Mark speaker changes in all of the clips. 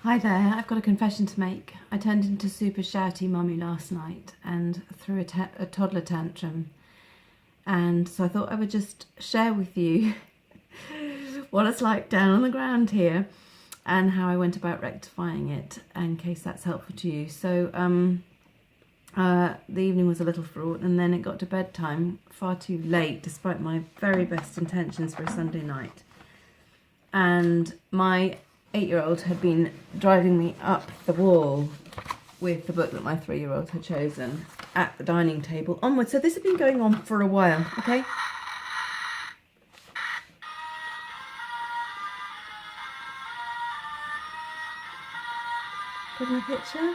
Speaker 1: Hi there, I've got a confession to make. I turned into super shouty mummy last night and threw a toddler tantrum. And so I thought I would just share with you what it's like down on the ground here and how I went about rectifying it in case that's helpful to you. So the evening was a little fraught and then it got to bedtime far too late despite my very best intentions for a Sunday night. And my 8-year-old had been driving me up the wall with the book that my 3-year-old had chosen at the dining table onwards. So this had been going on for a while, okay? Got my picture?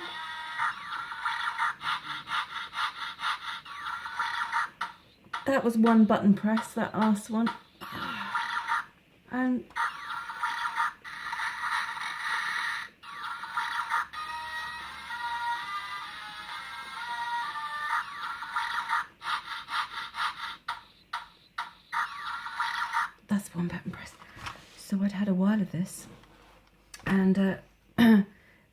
Speaker 1: That was one button press, that last one. And that's one button press. So I'd had a while of this, and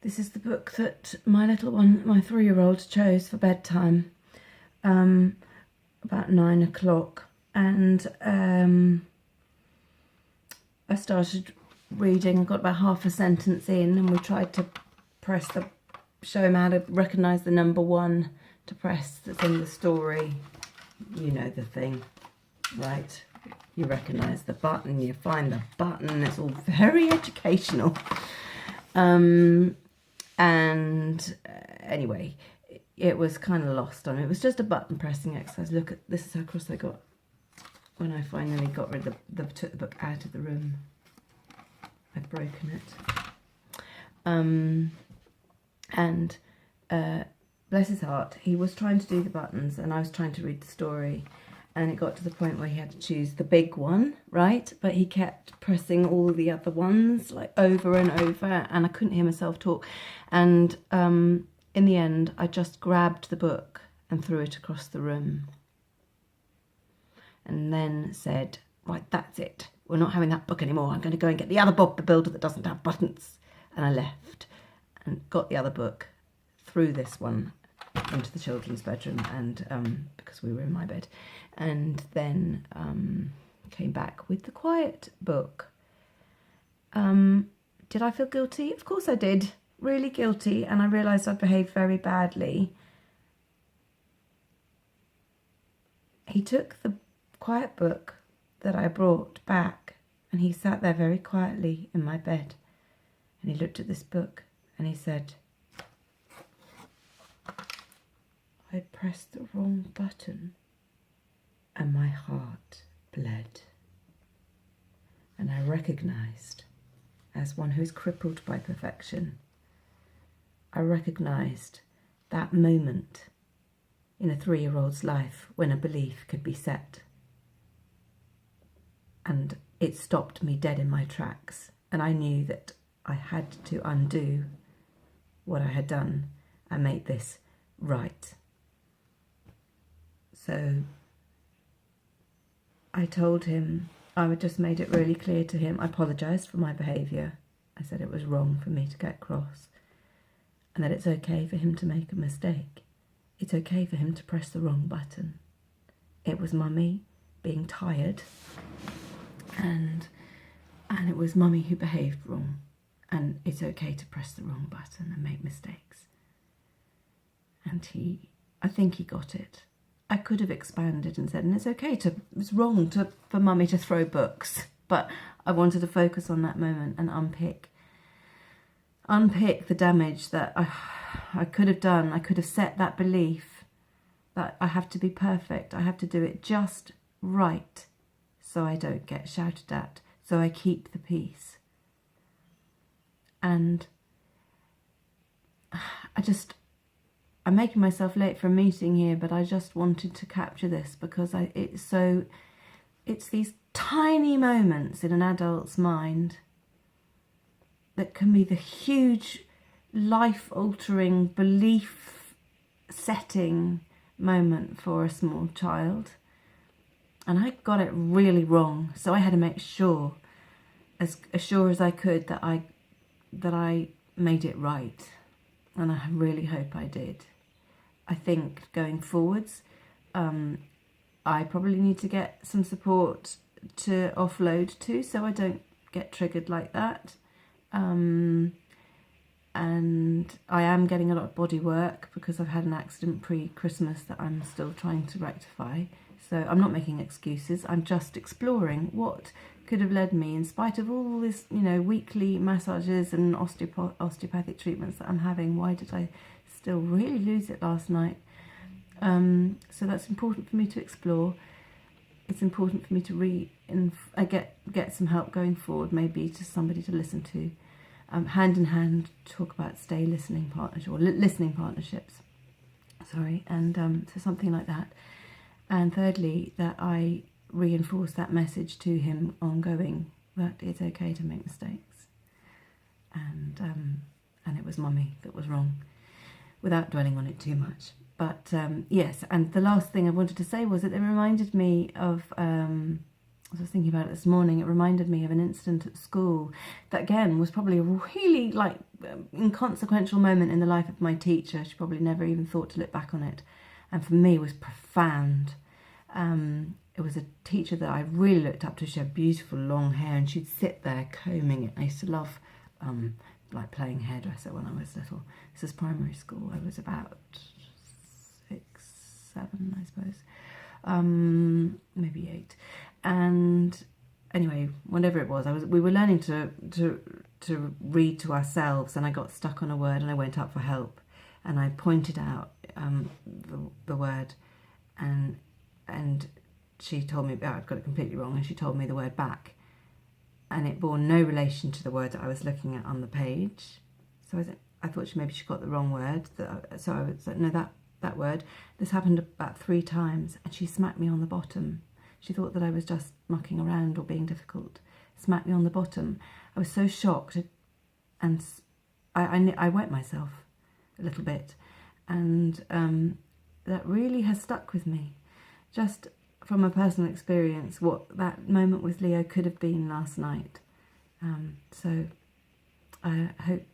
Speaker 1: this is the book that my little one, my 3-year-old, chose for bedtime, about 9 o'clock, and I started reading. I got about half a sentence in, and we tried to show him how to recognise the number 1 to press that's in the story. You know the thing, right? You recognise the button, you find the button, it's all very educational. Anyway, it was kind of lost on me. It was just a button pressing exercise. Look, at this is how cross I got when I finally got rid of took the book out of the room. I'd broken it. Bless his heart, he was trying to do the buttons and I was trying to read the story. And it got to the point where he had to choose the big one, right? But he kept pressing all the other ones, like over and over, and I couldn't hear myself talk. And in the end, I just grabbed the book and threw it across the room. And then said, right, that's it. We're not having that book anymore. I'm going to go and get the other Bob the Builder that doesn't have buttons. And I left and got the other book, threw this one into the children's bedroom, and because we were in my bed, and then came back with the quiet book. Did I feel guilty? Of course I did, really guilty, and I realised I'd behaved very badly. He took the quiet book that I brought back and he sat there very quietly in my bed and he looked at this book and he said, I pressed the wrong button and my heart bled. And I recognised, as one who is crippled by perfection, I recognised that moment in a 3-year-old's life when a belief could be set. And it stopped me dead in my tracks. And I knew that I had to undo what I had done and make this right. So I told him, I had just made it really clear to him, I apologised for my behaviour. I said it was wrong for me to get cross and that it's okay for him to make a mistake. It's okay for him to press the wrong button. It was Mummy being tired and it was Mummy who behaved wrong, and it's okay to press the wrong button and make mistakes. And I think he got it. I could have expanded and said, and it's wrong for Mummy to throw books, but I wanted to focus on that moment and unpick the damage that I could have done. I could have set that belief that I have to be perfect. I have to do it just right so I don't get shouted at, so I keep the peace. And I'm making myself late for a meeting here, but I just wanted to capture this because it's these tiny moments in an adult's mind that can be the huge life-altering, belief-setting moment for a small child. And I got it really wrong, so I had to make sure, as sure as I could, that I made it right, and I really hope I did. I think going forwards, I probably need to get some support to offload to, so I don't get triggered like that. And I am getting a lot of body work because I've had an accident pre-Christmas that I'm still trying to rectify. So I'm not making excuses, I'm just exploring what could have led me, in spite of all this, weekly massages and osteopathic treatments that I'm having, why did I still really lose it last night? So that's important for me to explore. It's important for me to get some help going forward, maybe to somebody to listen to. Hand in hand, talk about listening partnerships. And so something like that. And thirdly, that I reinforce that message to him ongoing, that it's okay to make mistakes. And it was Mummy that was wrong, without dwelling on it too much. But yes, and the last thing I wanted to say was that it reminded me of, as I was thinking about it this morning, it reminded me of an incident at school that, again, was probably a really inconsequential moment in the life of my teacher. She probably never even thought to look back on it. And for me, it was profound. It was a teacher that I really looked up to. She had beautiful long hair, and she'd sit there combing it. I used to love playing hairdresser when I was little. This was primary school. I was about 6, 7, I suppose, maybe 8. And anyway, whatever it was, we were learning to read to ourselves, and I got stuck on a word, and I went up for help, and I pointed out the word, and she told me I'd got it completely wrong, and she told me the word back, and it bore no relation to the word that I was looking at on the page. So I thought maybe she got the wrong word. So I was like, no, that word. This happened about 3 times, and she smacked me on the bottom. She thought that I was just mucking around or being difficult. Smacked me on the bottom. I was so shocked, and I wet myself a little bit, and that really has stuck with me. Just from a personal experience, what that moment with Leo could have been last night. So I hope